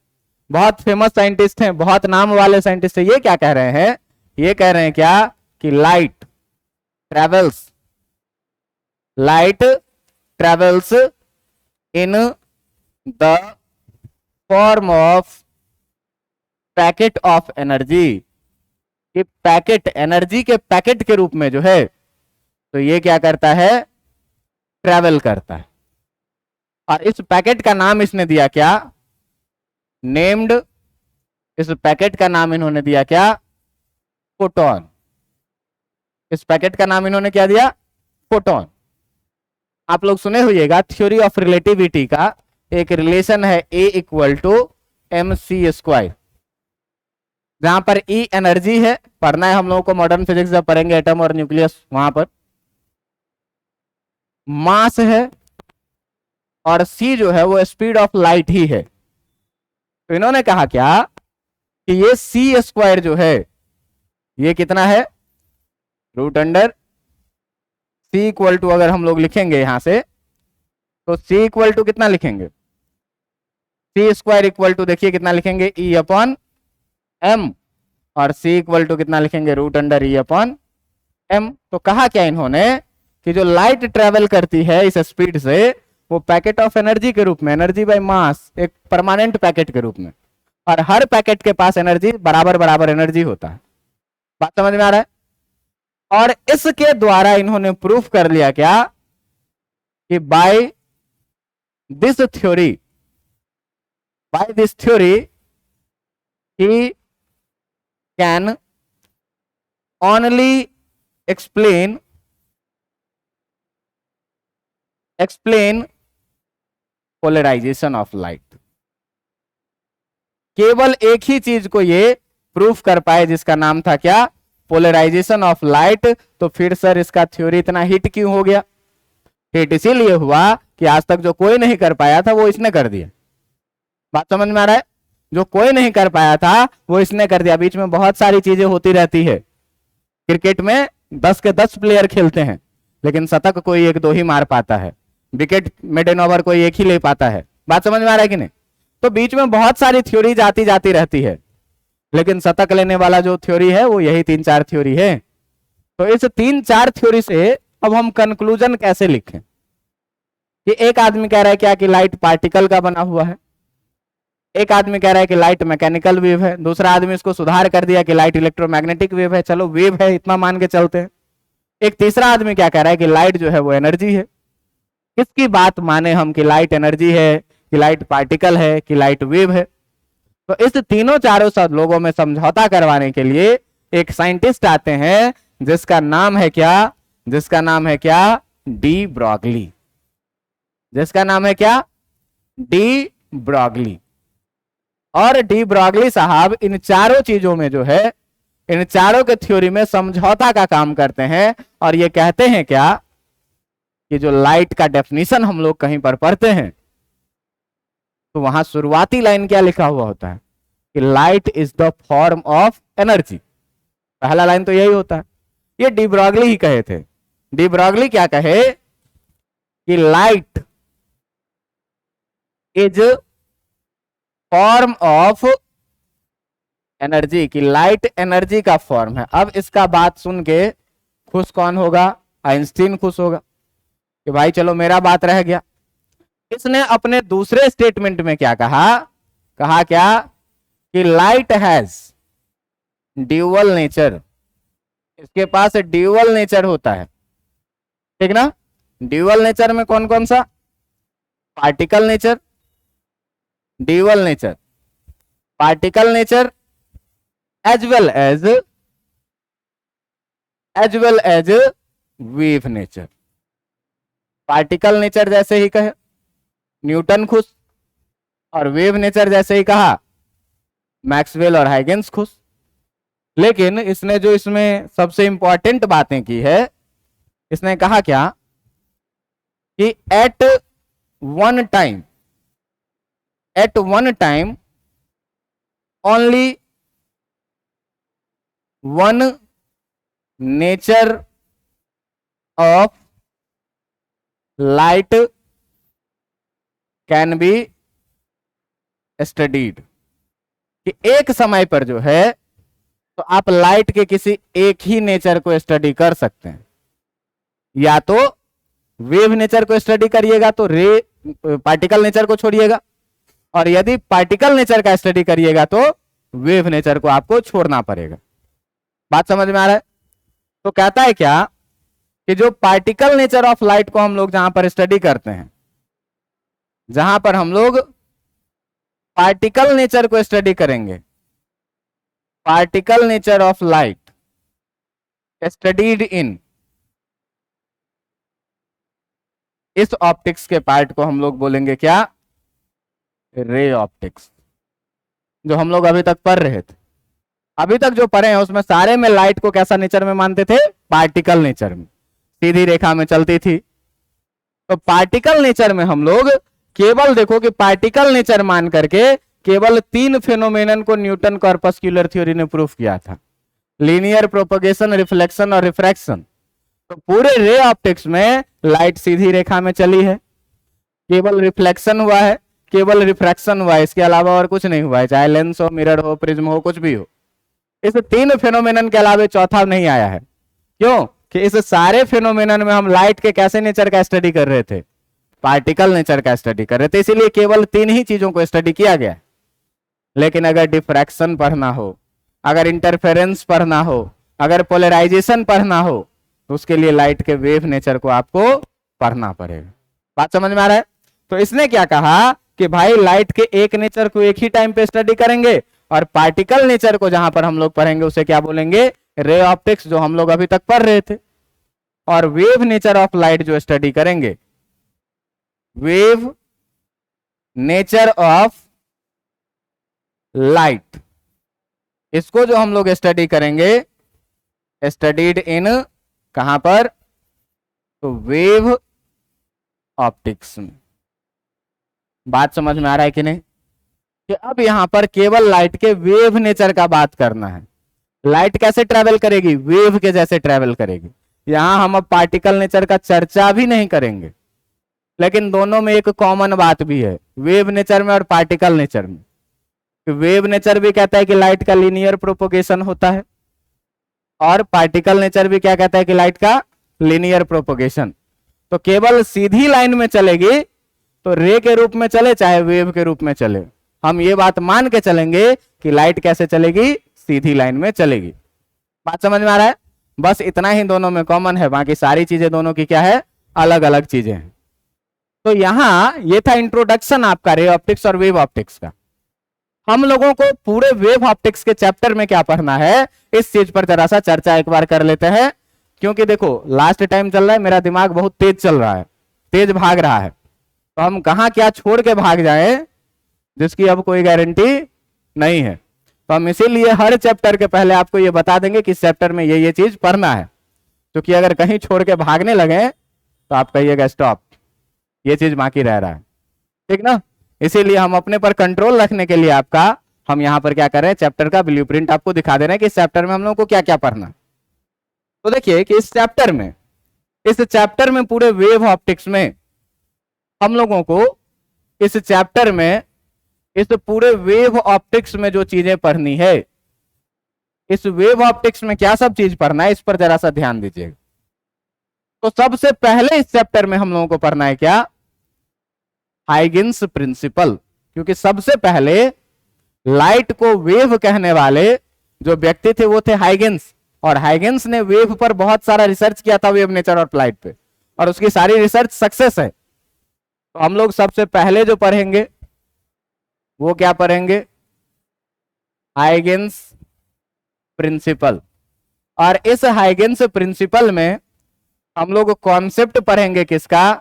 बहुत फेमस साइंटिस्ट हैं, बहुत नाम वाले साइंटिस्ट हैं। ये क्या कह रहे हैं? ये कह रहे हैं क्या कि light travels in the form of packet of energy. कि पैकेट, एनर्जी के पैकेट के रूप में जो है, तो ये क्या करता है? ट्रेवल करता है। और इस पैकेट का नाम इसने दिया क्या? नेम्ड, इस पैकेट का नाम इन्होंने दिया क्या? फोटोन। इस पैकेट का नाम इन्होंने क्या दिया? फोटोन। आप लोग सुने होइएगा थ्योरी ऑफ रिलेटिविटी का एक रिलेशन है A इक्वल टू mc², जहां पर E एनर्जी है, पढ़ना है हम लोगों को मॉडर्न फिजिक्स जब पढ़ेंगे एटम और न्यूक्लियस, वहां पर मास है, और C जो है वो स्पीड ऑफ लाइट ही है। तो इन्होंने कहा क्या कि ये c² जो है, ये कितना है? √, C इक्वल टू, अगर हम लोग लिखेंगे यहां से, तो C इक्वल टू कितना लिखेंगे? c² इक्वल टू, देखिए कितना लिखेंगे? E/m। और C इक्वल टू कितना लिखेंगे? √E/m। तो कहा क्या इन्होंने कि जो लाइट ट्रेवल करती है इस स्पीड से, वो पैकेट ऑफ एनर्जी के रूप में, एनर्जी बाय मास, एक परमानेंट पैकेट के रूप में, और हर पैकेट के पास एनर्जी बराबर बराबर एनर्जी होता है। बात समझ में आ रहा है? और इसके द्वारा इन्होंने प्रूफ कर लिया क्या कि बाय दिस थ्योरी ही can only explain polarization of light. केवल एक ही चीज को ये प्रूफ कर पाए, जिसका नाम था क्या? Polarization of light. तो फिर सर इसका थ्योरी इतना हिट क्यों हो गया? हिट इसीलिए हुआ कि आज तक जो कोई नहीं कर पाया था वो इसने कर दिया। बात समझ में आ रहा है? जो कोई नहीं कर पाया था वो इसने कर दिया। बीच में बहुत सारी चीजें होती रहती है। क्रिकेट में 10 के 10 प्लेयर खेलते हैं, लेकिन शतक कोई 1-2 ही मार पाता है, विकेट मिडन ओवर कोई एक ही ले पाता है। बात समझ में आ रहा है कि नहीं? तो बीच में बहुत सारी थ्योरी आती जाती रहती है, लेकिन शतक लेने वाला जो थ्योरी है वो यही 3-4 थ्योरी है। तो इस 3-4 थ्योरी से अब हम कंक्लूजन कैसे लिखें? कि एक आदमी कह रहा है क्या कि लाइट पार्टिकल का बना हुआ है, एक आदमी कह रहा है कि लाइट मैकेनिकल वेव है, दूसरा आदमी इसको सुधार कर दिया कि लाइट इलेक्ट्रोमैग्नेटिक वेव है। चलो वेव है इतना मान के चलते हैं। एक तीसरा आदमी क्या कह रहा है कि लाइट जो है वो एनर्जी है। किसकी बात माने हम कि लाइट एनर्जी है, कि लाइट पार्टिकल है, कि लाइट वेव है? तो इस तीनों चारों सब लोगों में समझौता करवाने के लिए एक साइंटिस्ट आते हैं, जिसका नाम है क्या? जिसका नाम है क्या? De Broglie. जिसका नाम है क्या? De Broglie. और डी ब्रॉगली साहब इन चारों चीजों में जो है, इन चारों के थ्योरी में समझौता का काम करते हैं, और ये कहते हैं क्या कि जो लाइट का डेफिनेशन हम लोग कहीं पर पढ़ते हैं, तो वहां शुरुआती लाइन क्या लिखा हुआ होता है कि light is the form of energy. पहला लाइन तो यही होता है। ये डी ब्रॉगली ही कहे थे। डी ब्रॉगली क्या कहे कि light is form of energy, की लाइट एनर्जी का फॉर्म है। अब इसका बात सुन के खुश कौन होगा? आइंस्टीन खुश होगा कि भाई चलो मेरा बात रह गया। इसने अपने दूसरे स्टेटमेंट में क्या कहा? कहा क्या कि लाइट हैज ड्यूअल नेचर। इसके पास ड्यूअल नेचर होता है, ठीक ना? ड्यूअल नेचर में कौन कौन सा? Particle nature, dual nature, particle nature, as well as wave nature. Particle nature जैसे ही कहे न्यूटन खुश, और वेव नेचर जैसे ही कहा मैक्सवेल और हाइगेंस खुश। लेकिन इसने जो इसमें सबसे इंपॉर्टेंट बातें की है, इसने कहा क्या कि at one time only one nature of light can be studied, कि एक समय पर जो है तो आप लाइट के किसी एक ही नेचर को स्टडी कर सकते हैं। या तो वेव नेचर को स्टडी करिएगा तो रे पार्टिकल नेचर को छोड़िएगा, और यदि पार्टिकल नेचर का स्टडी करिएगा तो वेव नेचर को आपको छोड़ना पड़ेगा। बात समझ में आ रहा है? तो कहता है क्या कि जो पार्टिकल नेचर ऑफ लाइट को हम लोग जहां पर स्टडी करते हैं, जहां पर हम लोग पार्टिकल नेचर को स्टडी करेंगे, particle nature of light studied in, इस ऑप्टिक्स के पार्ट को हम लोग बोलेंगे क्या? Ray optics. जो हम लोग अभी तक पढ़ रहे थे, अभी तक जो पढ़े हैं उसमें सारे में लाइट को कैसा नेचर में मानते थे? पार्टिकल नेचर में, सीधी रेखा में चलती थी। तो पार्टिकल नेचर में हम लोग केवल देखो कि पार्टिकल नेचर मान करके केवल 3 फेनोमेनन को न्यूटन कॉर्पस्कुलर थ्योरी ने प्रूफ किया था, लीनियर प्रोपगेशन, रिफ्लेक्शन और रिफ्रैक्शन। तो पूरे रे ऑप्टिक्स में लाइट सीधी रेखा में चली है, केवल रिफ्लेक्शन हुआ है, केवल रिफ्रैक्शन हुआ है, इसके अलावा और कुछ नहीं हुआ है, चाहे लेंस हो, मिरर हो, प्रिज्म हो, कुछ भी हो। इस 3 फेनोमेनन के अलावा चौथा नहीं आया है। क्यों? कि इस सारे फेनोमेनन में हम लाइट के कैसे नेचर का स्टडी कर रहे थे? पार्टिकल नेचर का स्टडी कर रहे थे, इसीलिए केवल 3 ही चीजों को स्टडी किया गया। लेकिन अगर डिफ्रैक्शन पढ़ना हो, अगर इंटरफेरेंस पढ़ना हो, अगर पोलराइजेशन पढ़ना हो, तो उसके लिए लाइट के वेव नेचर को आपको पढ़ना पड़ेगा। बात समझ में आ रहा है? तो इसने क्या कहा कि भाई लाइट के एक नेचर को एक ही टाइम पे स्टडी करेंगे, और पार्टिकल नेचर को जहां पर हम लोग पढ़ेंगे उसे क्या बोलेंगे? रे ऑप्टिक्स, जो हम लोग अभी तक पढ़ रहे थे। और वेव नेचर ऑफ लाइट जो स्टडी करेंगे, वेव नेचर ऑफ लाइट, इसको जो हम लोग स्टडी करेंगे, स्टडीड इन कहां पर? तो वेव ऑप्टिक्स में। बात समझ में आ रहा है कि नहीं? कि अब यहां पर केवल लाइट के वेव नेचर का बात करना है। लाइट कैसे ट्रेवल करेगी? वेव के जैसे ट्रेवल करेगी। यहां हम अब पार्टिकल नेचर का चर्चा भी नहीं करेंगे, लेकिन दोनों में एक कॉमन बात भी है, वेव नेचर में और पार्टिकल नेचर में। वेव नेचर भी कहता है कि लाइट का लीनियर प्रोपोगेशन होता है, और पार्टिकल नेचर भी क्या कहता है कि लाइट का लीनियर प्रोपोगेशन। तो केवल सीधी लाइन में चलेगी तो रे के रूप में चले चाहे वेव के रूप में चले, हम ये बात मान के चलेंगे कि लाइट कैसे चलेगी? सीधी लाइन में चलेगी। बात समझ में आ रहा है? बस इतना ही दोनों में कॉमन है, बाकी सारी चीजें दोनों की क्या है? अलग अलग चीजें हैं। तो यहां ये था इंट्रोडक्शन आपका रे ऑप्टिक्स और वेव ऑप्टिक्स का। हम लोगों को पूरे वेव ऑप्टिक्स के चैप्टर में क्या पढ़ना है, इस चीज पर जरा सा चर्चा एक बार कर लेते हैं। क्योंकि देखो लास्ट टाइम चल रहा है, मेरा दिमाग बहुत तेज चल रहा है, तेज भाग रहा है, तो हम कहां क्या छोड़ के भाग जाएं जिसकी अब कोई गारंटी नहीं है। तो हम इसीलिए हर चैप्टर के पहले आपको ये बता देंगे कि इस चैप्टर में ये चीज पढ़ना है, क्योंकि अगर कहीं छोड़ के भागने लगे तो आप कहिएगा स्टॉप, ये चीज बाकी रह रहा है। ठीक ना? इसीलिए हम अपने पर कंट्रोल रखने के लिए आपका हम यहां पर क्या कर रहे हैं, चैप्टर का ब्लूप्रिंट आपको दिखा दे रहे हैं कि इस चैप्टर में हम लोगों को क्या क्या पढ़ना। तो देखिए कि इस चैप्टर में पूरे वेव ऑप्टिक्स में हम लोगों को इस चैप्टर में, इस पूरे वेव ऑप्टिक्स में जो चीजें पढ़नी है, इस वेव ऑप्टिक्स में क्या सब चीज पढ़ना है, इस पर जरा सा ध्यान दीजिएगा। तो सबसे पहले इस चैप्टर में हम लोगों को पढ़ना है क्या? हाइगेन्स प्रिंसिपल। क्योंकि सबसे पहले लाइट को वेव कहने वाले जो व्यक्ति थे वो थे हाइगेन्स, और हाइगेन्स ने वेव पर बहुत सारा रिसर्च किया था, वेव नेचर ऑफ लाइट पे, और उसकी सारी रिसर्च सक्सेस है। तो हम लोग सबसे पहले जो पढ़ेंगे वो क्या पढ़ेंगे? हाइगेन्स प्रिंसिपल। और इस हाइगेन्स प्रिंसिपल में हम लोग कॉन्सेप्ट पढ़ेंगे किसका?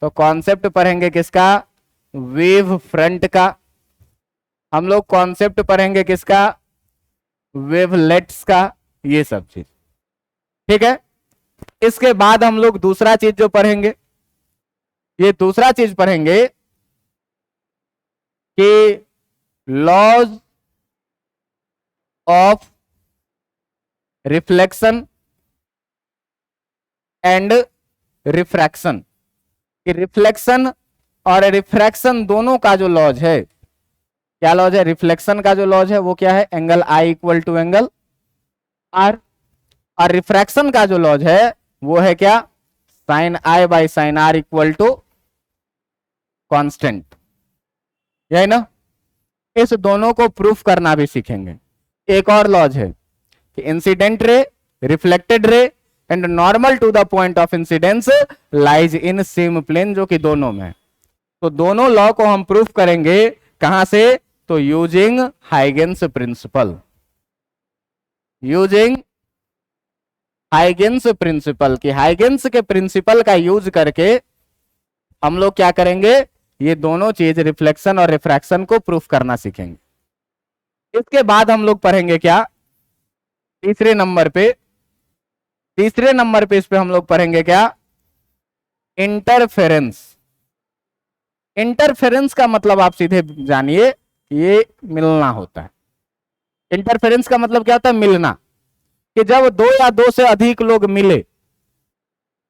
तो कॉन्सेप्ट पढ़ेंगे किसका? वेव फ्रंट का। हम लोग कॉन्सेप्ट पढ़ेंगे किसका? वेवलेट्स का, ये सब चीज। ठीक है? इसके बाद हम लोग दूसरा चीज जो पढ़ेंगे, ये दूसरा चीज पढ़ेंगे कि laws of reflection and refraction. कि रिफ्लेक्शन और रिफ्रैक्शन दोनों का जो लॉज है, क्या लॉज है? रिफ्लेक्शन का जो लॉज है वो क्या है? Angle I equal to angle R. और रिफ्रैक्शन का जो लॉज है वो है क्या? Sine I by sine R equal to constant, यही ना? इस दोनों को प्रूफ करना भी सीखेंगे। एक और लॉज है कि incident ray, reflected ray and normal to the point of incidence lies in same plane, जो कि दोनों में। तो दोनों लॉ को हम प्रूफ करेंगे कहां से? तो using Huygens principle. Using Huygens principle. कि हाइगेन्स के प्रिंसिपल का यूज करके हम लोग क्या करेंगे? ये दोनों चीज रिफ्लेक्शन और रिफ्रैक्शन को प्रूफ करना सीखेंगे। इसके बाद हम लोग पढ़ेंगे क्या? तीसरे नंबर पे इस पे हम लोग पढ़ेंगे क्या? इंटरफेरेंस। इंटरफेरेंस का मतलब आप सीधे जानिए, ये मिलना होता है। इंटरफेरेंस का मतलब क्या होता है? मिलना। कि जब दो या दो से अधिक लोग मिले,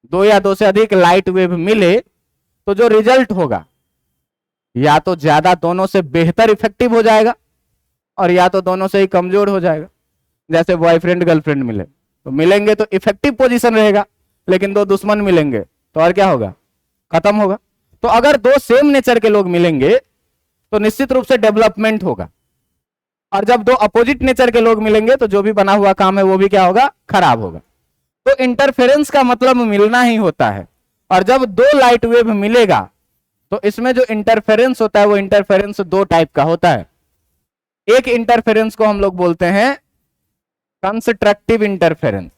दो या दो से अधिक लाइट वेव मिले, तो जो रिजल्ट होगा या तो ज्यादा दोनों से बेहतर इफेक्टिव हो जाएगा और या तो दोनों से ही कमजोर हो जाएगा। जैसे बॉयफ्रेंड गर्लफ्रेंड मिले, तो मिलेंगे तो इफेक्टिव पोजीशन रहेगा, लेकिन दो दुश्मन मिलेंगे तो और क्या होगा? खत्म होगा। तो अगर दो सेम नेचर के लोग मिलेंगे तो निश्चित रूप से डेवलपमेंट होगा, और जब दो अपोजिट नेचर के लोग मिलेंगे तो जो भी बना हुआ काम है वो भी क्या होगा? खराब होगा। तो इंटरफेरेंस का मतलब मिलना ही होता है। और जब दो लाइट वेव मिलेगा तो इसमें जो इंटरफेरेंस होता है वो इंटरफेरेंस दो टाइप का होता है। एक इंटरफेरेंस को हम लोग बोलते हैं कंस्ट्रक्टिव इंटरफेरेंस।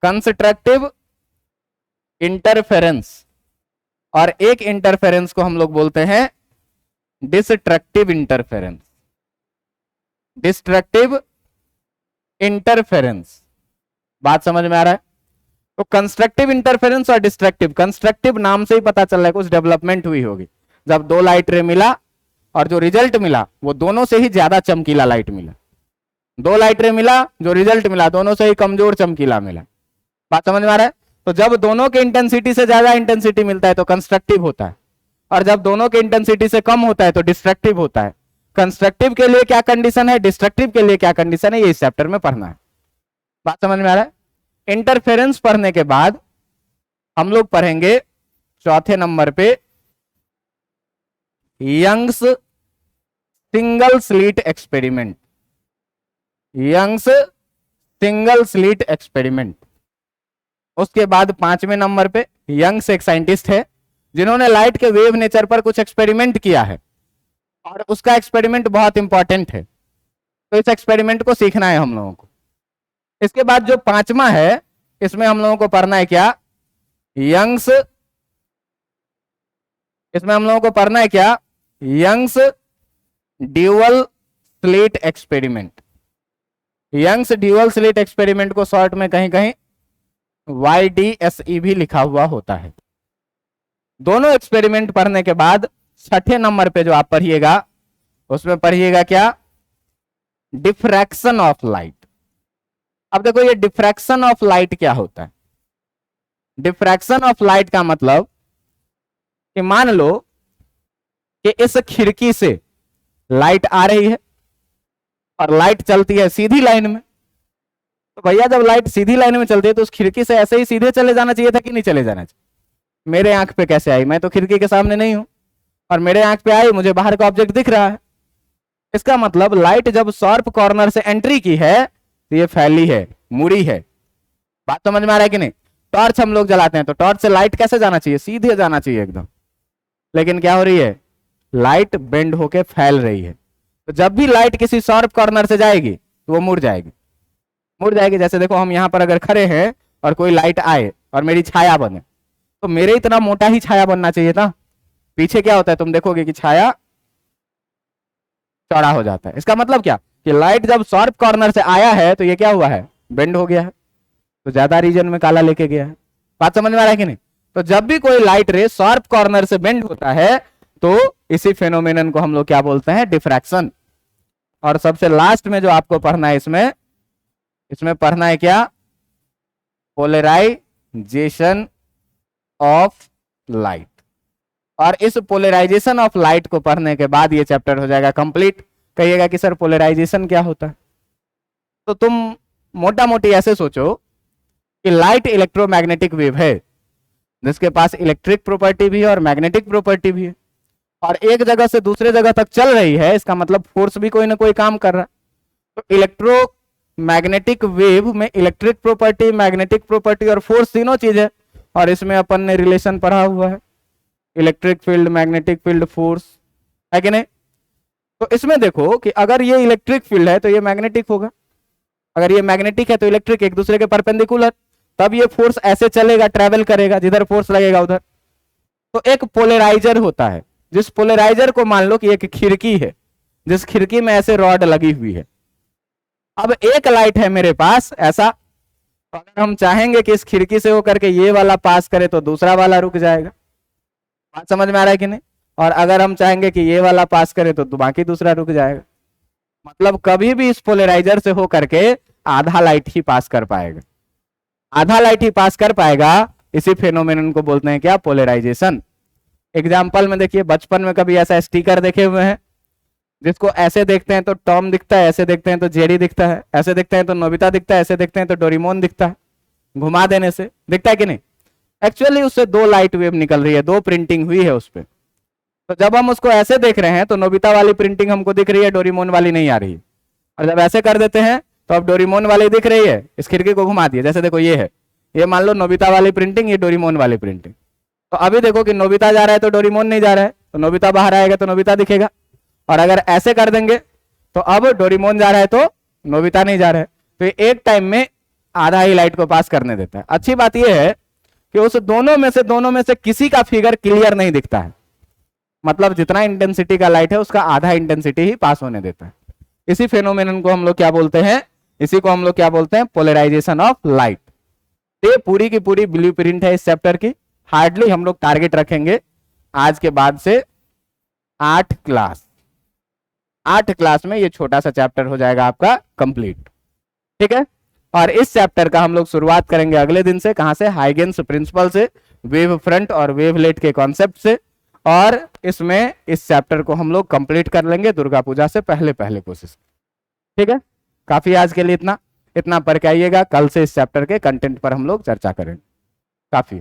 Constructive interference. और एक इंटरफेरेंस को हम लोग बोलते हैं डिस्ट्रक्टिव इंटरफेरेंस। Destructive interference. बात समझ में आ रहा है? तो कंस्ट्रक्टिव इंटरफेरेंस और डिस्ट्रक्टिव, कंस्ट्रक्टिव नाम से ही पता चल रहा है कुछ डेवलपमेंट हुई होगी। जब दो लाइट रे मिला और जो रिजल्ट मिला वो दोनों से ही ज्यादा चमकीला लाइट मिला। दो लाइट रे मिला, जो रिजल्ट मिला दोनों से ही कमजोर चमकीला मिला। बात समझ में आ रहा है? तो जब दोनों के इंटेंसिटी से ज्यादा इंटेंसिटी मिलता है तो कंस्ट्रक्टिव होता है, और जब दोनों के इंटेंसिटी से कम होता है तो डिस्ट्रक्टिव होता है। कंस्ट्रक्टिव के लिए क्या कंडीशन है, डिस्ट्रक्टिव के लिए क्या कंडीशन है, ये इस चैप्टर में पढ़ना है। बात समझ में आ रहा है? इंटरफेरेंस पढ़ने के बाद हम लोग पढ़ेंगे चौथे नंबर पे Young's single slit experiment. Young's single slit experiment. उसके बाद पांचवें नंबर पे यंग्स एक साइंटिस्ट है जिन्होंने लाइट के वेव नेचर पर कुछ एक्सपेरिमेंट किया है, और उसका एक्सपेरिमेंट बहुत इंपॉर्टेंट है, तो इस एक्सपेरिमेंट को सीखना है हम लोगों को। इसके बाद जो पांचवा है इसमें हम लोगों को पढ़ना है क्या? यंग्स, इसमें हम लोगों को पढ़ना है क्या? Young's dual slit experiment. Young's dual slit experiment को शॉर्ट में कहीं कहीं YDSE भी लिखा हुआ होता है। दोनों एक्सपेरिमेंट पढ़ने के बाद छठे नंबर पे जो आप पढ़िएगा उसमें पढ़िएगा क्या? Diffraction of light. अब देखो ये डिफ्रैक्शन ऑफ लाइट क्या होता है? डिफ्रैक्शन ऑफ लाइट का मतलब कि मान लो कि इस खिड़की से लाइट आ रही है और लाइट चलती है सीधी लाइन में, तो भैया जब लाइट सीधी लाइन में चलती है तो उस खिड़की से ऐसे ही सीधे चले जाना चाहिए था कि नहीं चले जाना चाहिए? मेरे आंख पे कैसे आई? मैं तो खिड़की के सामने नहीं हूं, और मेरे आंख पे आई, मुझे बाहर का ऑब्जेक्ट दिख रहा है। इसका मतलब लाइट जब शार्प कॉर्नर से एंट्री की है तो ये फैली है, मुड़ी है। बात समझ में आ रहा है कि नहीं? टॉर्च हम लोग जलाते हैं तो टॉर्च से लाइट कैसे जाना चाहिए? सीधे जाना चाहिए एकदम। लेकिन क्या हो रही है? लाइट बेंड होके फैल रही है। तो जब भी लाइट किसी शार्प कॉर्नर से जाएगी तो वो मुड़ जाएगी। मुड़ जाएगी। जैसे देखो हम यहां पर अगर खड़े हैं और कोई लाइट आए और मेरी छाया बने, तो मेरे इतना मोटा ही छाया बनना चाहिए था। पीछे क्या होता है तुम देखोगे कि छाया चौड़ा हो जाता है। इसका मतलब क्या कि लाइट जब शार्प कॉर्नर से आया है तो ये क्या हुआ है? बेंड हो गया है, तो ज्यादा रीजन में काला लेके गया है। बात समझ में आ रहा है कि नहीं? तो जब भी कोई लाइट रे शार्प कॉर्नर से बेंड होता है तो इसी फेनोमेनन को हम लोग क्या बोलते हैं? डिफ्रैक्शन। और सबसे लास्ट में जो आपको पढ़ना है इसमें इसमें पढ़ना है क्या? Polarization of light. और इस पोलराइजेशन ऑफ लाइट को पढ़ने के बाद ये चैप्टर हो जाएगा कंप्लीट। कहिएगा कि सर पोलराइजेशन क्या होता है? तो तुम मोटा मोटी ऐसे सोचो कि लाइट इलेक्ट्रोमैग्नेटिक वेव है जिसके पास इलेक्ट्रिक प्रॉपर्टी भी है और मैग्नेटिक प्रॉपर्टी भी है, और एक जगह से दूसरे जगह तक चल रही है, इसका मतलब फोर्स भी कोई ना कोई काम कर रहा है। तो इलेक्ट्रोमैग्नेटिक वेव में इलेक्ट्रिक प्रॉपर्टी, मैग्नेटिक प्रॉपर्टी और फोर्स तीनों चीज है, और इसमें अपन ने रिलेशन पढ़ा हुआ है, electric field, magnetic field, force, है कि नहीं? तो इसमें देखो कि अगर ये इलेक्ट्रिक फील्ड है तो ये मैग्नेटिक होगा, अगर ये मैग्नेटिक है तो इलेक्ट्रिक, एक दूसरे के परपेंडिकुलर, तब ये फोर्स ऐसे चलेगा, ट्रेवल करेगा, जिधर फोर्स लगेगा उधर। तो एक पोलराइजर होता है, जिस पोलराइजर को मान लो कि एक खिड़की है, जिस खिड़की में ऐसे रॉड लगी हुई है। अब एक लाइट है मेरे पास ऐसा, तो अगर हम चाहेंगे कि इस खिड़की से होकर के ये वाला पास करे तो दूसरा वाला रुक जाएगा। बात समझ में आ रहा है कि नहीं? और अगर हम चाहेंगे कि ये वाला पास करे तो बाकी दूसरा रुक जाएगा। मतलब कभी भी इस पोलराइजर से होकर के आधा लाइट ही पास कर पाएगा, आधा लाइट ही पास कर पाएगा। इसी फेनोमेनन को बोलते हैं क्या? पोलराइजेशन। एग्जाम्पल में देखिए, बचपन में कभी ऐसा स्टिकर देखे हुए हैं जिसको ऐसे देखते हैं तो टॉम दिखता है, ऐसे देखते हैं तो जेरी दिखता है, ऐसे देखते हैं तो नोबिता दिखता है, ऐसे देखते हैं तो डोरेमोन दिखता है, घुमा देने से दिखता है कि नहीं? एक्चुअली उससे दो लाइट वेव निकल रही है, दो प्रिंटिंग हुई है उस पर। तो जब हम उसको ऐसे देख रहे हैं तो नोबिता वाली प्रिंटिंग हमको दिख रही है, डोरेमोन वाली नहीं आ रही है। और जब ऐसे कर देते हैं तो अब डोरेमोन वाली दिख रही है, इस खिड़की को घुमा दिया, जैसे देखो ये है, ये मान लो नोबिता वाली प्रिंटिंग, ये डोरेमोन वाली प्रिंटिंग। तो अभी देखो कि नोबिता जा रहा है तो डोरेमोन नहीं जा रहा है, तो नोबिता बाहर आएगा तो नोबिता दिखेगा। और अगर ऐसे कर देंगे तो अब डोरेमोन जा रहा है तो नोबिता नहीं जा रहा है। तो एक टाइम में आधा ही लाइट को पास करने देता है। अच्छी बात यह है कि उस दोनों में से किसी का फिगर क्लियर नहीं दिखता है, मतलब जितना इंटेंसिटी का लाइट है उसका आधा इंटेंसिटी ही पास होने देता है। इसी फेनोमेनन को हम लोग क्या बोलते हैं? इसी को हम लोग क्या बोलते हैं? Polarization of light. ये पूरी की पूरी ब्लूप्रिंट है इस चैप्टर की। हार्डली हम लोग टारगेट रखेंगे आज के बाद से 8 क्लास में ये छोटा सा चैप्टर हो जाएगा आपका कंप्लीट, ठीक है। और इस चैप्टर का हम लोग शुरुआत करेंगे अगले दिन से। कहां से? हाइगेन्स प्रिंसिपल से, वेव फ्रंट और वेवलेट के कॉन्सेप्ट से। और इसमें इस चैप्टर को हम लोग कंप्लीट कर लेंगे दुर्गा पूजा से पहले कोशिश, ठीक है। काफी आज के लिए इतना पढ़ के आइएगा, कल से इस चैप्टर के कंटेंट पर हम लोग चर्चा करेंगे। काफी।